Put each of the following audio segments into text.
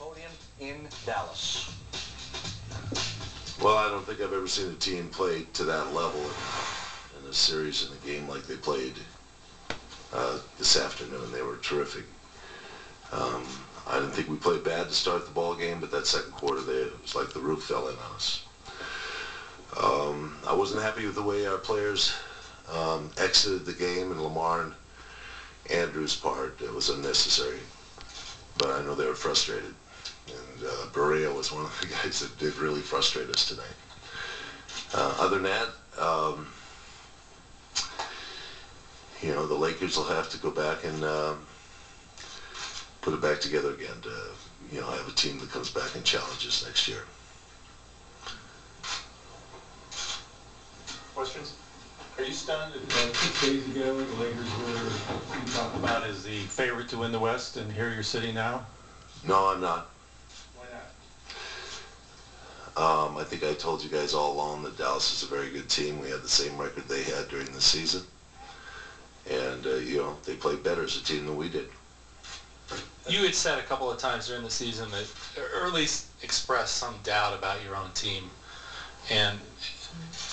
podium in Dallas. Well, I don't think I've ever seen a team play to that level in a series in a game like they played this afternoon. They were terrific. I didn't think we played bad to start the ball game, but that second quarter, it was like the roof fell in on us. I wasn't happy with the way our players exited the game, and Lamar and Andrew's part, it was unnecessary. But I know they were frustrated. And Berea was one of the guys that did really frustrate us tonight. Other than that, you know, the Lakers will have to go back and put it back together again to, you know, have a team that comes back and challenges next year. Questions? Are you stunned that 6 days ago the Lakers were talked about as the favorite to win the West, and here you're sitting now? No, I'm not. Why not? I think I told you guys all along that Dallas is a very good team. We had the same record they had during the season. And, you know, they played better as a team than we did. You had said a couple of times during the season that, or at least expressed some doubt about your own team. And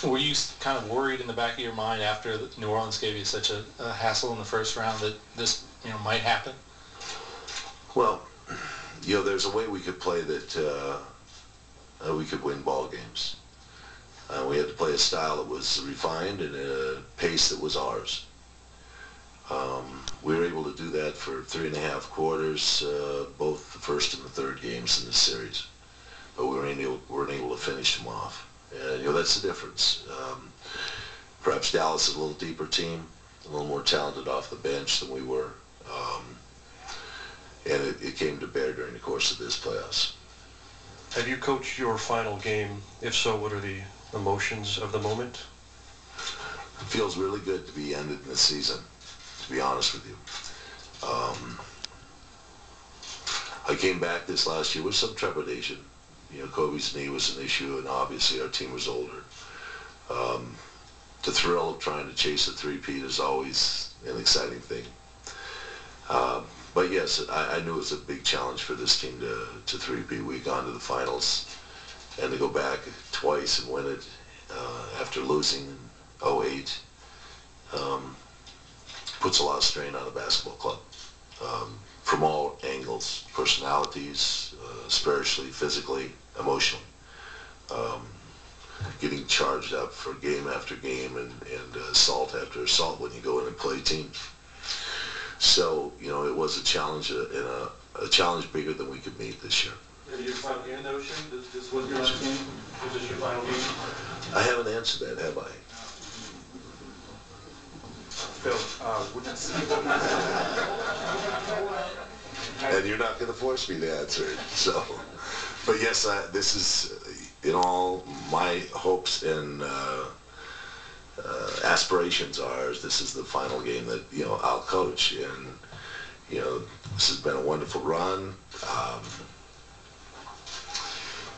were you kind of worried in the back of your mind after New Orleans gave you such a hassle in the first round that this, you know, might happen? Well, you know, there's a way we could play that we could win ball games. We had to play a style that was refined and a pace that was ours. We were able to do that for 3.5 quarters, both the first and the third games in this series. But we weren't able to finish them off. And, you know, that's the difference. Perhaps Dallas is a little deeper team, a little more talented off the bench than we were. And it came to bear during the course of this playoffs. Have you coached your final game? If so, what are the emotions of the moment? It feels really good to be ended in the season, to be honest with you. I came back this last year with some trepidation. You know, Kobe's knee was an issue, and obviously our team was older. The thrill of trying to chase a three-peat is always an exciting thing. But yes, I knew it was a big challenge for this team to three-peat. We'd gone to the finals, and to go back twice and win it after losing in 2008 puts a lot of strain on a basketball club. From all angles, personalities, spiritually, physically, emotionally. Getting charged up for game after game and assault after assault when you go in and play teams. So, you know, it was a challenge, and a challenge bigger than we could meet this year. Are you final game, though, Shane? This was your last game? Was this your final game? I haven't answered that, have I? Phil, and you're not going to force me to answer it. So, but yes, this is, in all my hopes and aspirations are, this is the final game that, you know, I'll coach. And, you know, this has been a wonderful run.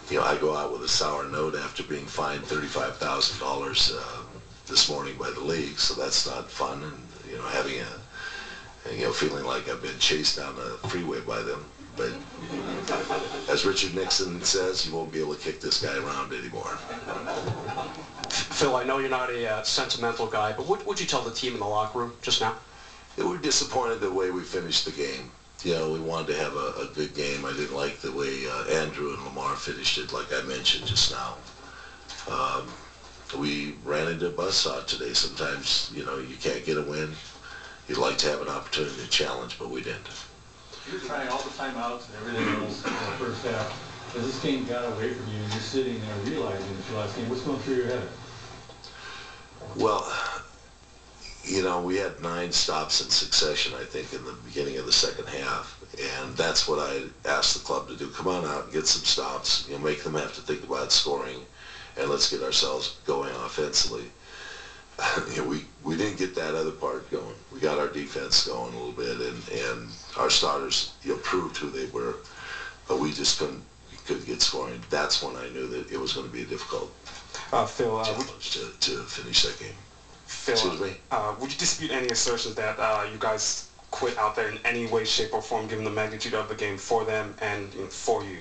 You know, I go out with a sour note after being fined $35,000 this morning by the league, so that's not fun. And, you know, having feeling like I've been chased down the freeway by them. But as Richard Nixon says, you won't be able to kick this guy around anymore. Phil, I know you're not a sentimental guy, but what would you tell the team in the locker room just now? We were disappointed the way we finished the game. You know, we wanted to have a good game. I didn't like the way Andrew and Lamar finished it, like I mentioned just now. We ran into a buzzsaw today. Sometimes, you know, you can't get a win. You'd like to have an opportunity to challenge, but we didn't. you were trying all the timeouts and everything else in the first half. As this game got away from you and you're sitting there realizing it's your last game, what's going through your head? Well, you know, we had 9 stops in succession, I think, in the beginning of the second half. And that's what I asked the club to do. Come on out and get some stops. You know, make them have to think about scoring. And let's get ourselves going offensively. You know, we didn't get that other part going. We got our defense going a little bit, and our starters, you know, proved who they were. But we just couldn't get scoring. That's when I knew that it was going to be a difficult Phil, challenge to finish that game. Phil, Excuse me? would you dispute any assertions that you guys quit out there in any way, shape, or form, given the magnitude of the game for them and for you?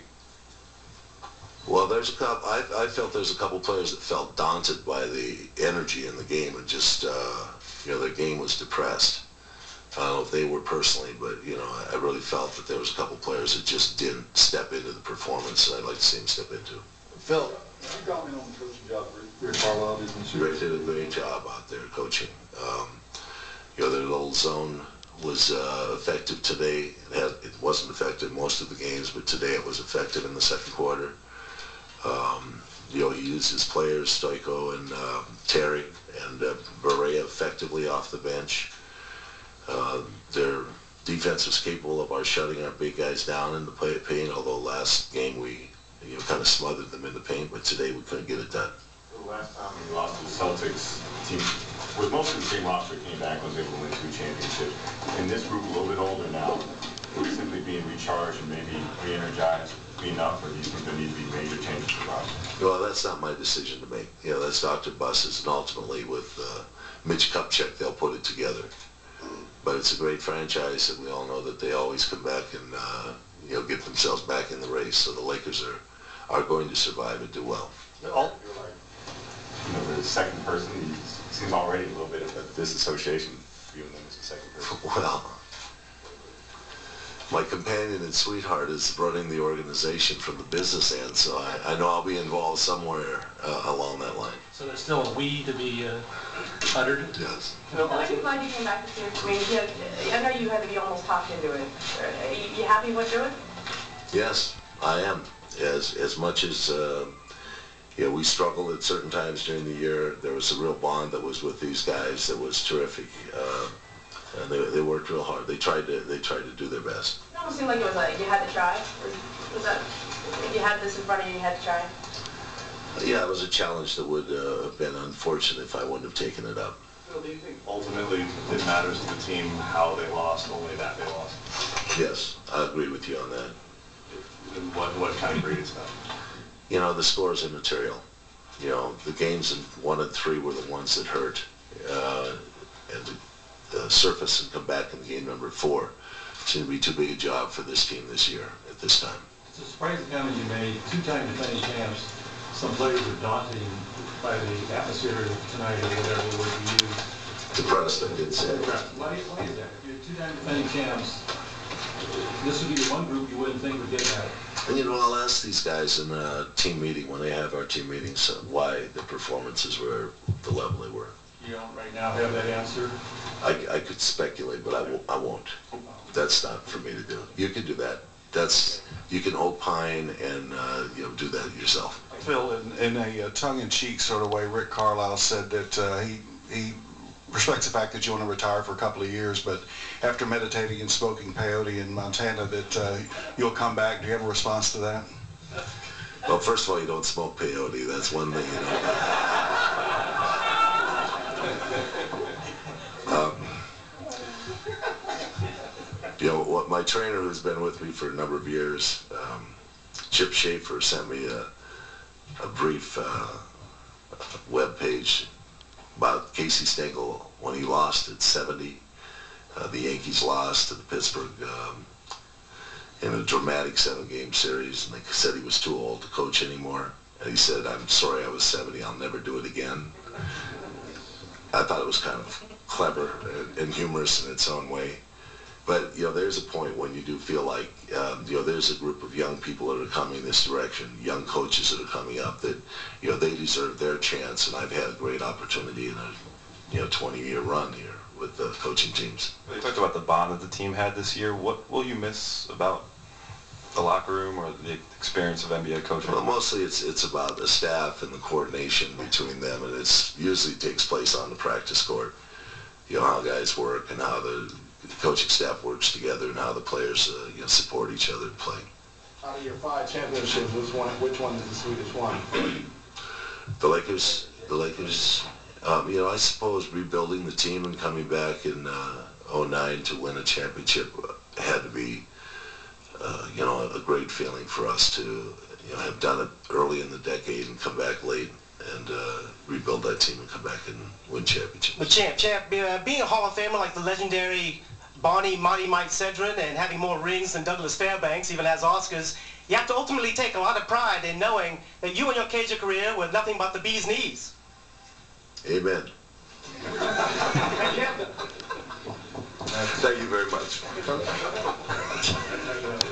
Well, there's a couple. I felt there's a couple players that felt daunted by the energy in the game and just their game was depressed. I don't know if they were personally, but I really felt that there was a couple players that just didn't step into the performance that I'd like to see them step into. Phil, you comment on the coaching job Rick Carlisle did this year? Rick did a great job out there coaching. Their little zone was effective today. It wasn't effective most of the games, but today it was effective in the second quarter. He used his players, Stoico and Terry and Berea, effectively off the bench. Their defense was capable of our shutting our big guys down in the paint, although last game we kind of smothered them in the paint, but today we couldn't get it done. The last time we lost to the Celtics, team with most of the same roster came back and was able to win 2 championships. In this group, a little bit older now, would simply being recharged and maybe re-energized be enough, or do you think there need to be major changes to the roster? Well, that's not my decision to make. That's Dr. Buss's, and ultimately with Mitch Kupchak, they'll put it together. But it's a great franchise, and we all know that they always come back and get themselves back in the race. So the Lakers are going to survive and do well. You're like, the second person. You seem already a little bit of a disassociation viewing them as the second person. Well, my companion and sweetheart is running the organization from the business end, so I know I'll be involved somewhere along that line. So there's still a we to be uttered? Yes. I'm glad you came back this year. I mean, I know you had to be almost talked into it. Are you happy with doing it? Yes, I am. As much as we struggled at certain times during the year, there was a real bond that was with these guys that was terrific. And they worked real hard. They tried to do their best. It almost seemed like it was like you had to try. Was that, if you had this in front of you, you had to try? Yeah, it was a challenge that would have been unfortunate if I wouldn't have taken it up. Phil, do you think ultimately it matters to the team how they lost, only that they lost? Yes, I agree with you on that. And what kind of grades that? The score's immaterial. The games in 1 and 3 were the ones that hurt. And to surface and come back in game number 4 seemed to be too big a job for this team this year at this time. It's a surprising comment you made. 2-time defending champs. Some players are daunting by the atmosphere tonight, or whatever word you use. Depressed, I did say. Why is that? If you're 2-time defending champs, this would be the one group you wouldn't think would get that. And I'll ask these guys in a team meeting when they have our team meetings why the performances were the level they were. You don't right now have that answer? I could speculate, but I won't. That's not for me to do. You can do that. You can opine and do that yourself. Phil, in a tongue-in-cheek sort of way, Rick Carlisle said that he respects the fact that you want to retire for a couple of years, but after meditating and smoking peyote in Montana, that you'll come back. Do you have a response to that? Well, first of all, you don't smoke peyote. That's one thing, What my trainer, who's been with me for a number of years, Chip Schaefer, sent me a brief web page about Casey Stengel when he lost at 70. The Yankees lost to the Pittsburgh in a dramatic 7-game series, and they said he was too old to coach anymore. And he said, "I'm sorry I was 70, I'll never do it again." I thought it was kind of clever and humorous in its own way. But, there's a point when you do feel like, there's a group of young people that are coming this direction, young coaches that are coming up that, they deserve their chance. And I've had a great opportunity in a, 20-year run here with the coaching teams. You talked about the bond that the team had this year. What will you miss about the locker room or the experience of NBA coaching? Well, mostly it's about the staff and the coordination between them, and it usually takes place on the practice court. How guys work and how the coaching staff works together and how the players support each other and play. Out of your 5 championships, which one is the sweetest one? The Lakers. I suppose rebuilding the team and coming back in 2009 to win a championship had to be a great feeling for us to have done it early in the decade and come back late and rebuild that team and come back and win championships. But Champ, being a Hall of Famer like the legendary Barney Mighty Mike Cedrin and having more rings than Douglas Fairbanks, even has Oscars, you have to ultimately take a lot of pride in knowing that you and your Cajun career were nothing but the bee's knees. Amen. Thank you very much.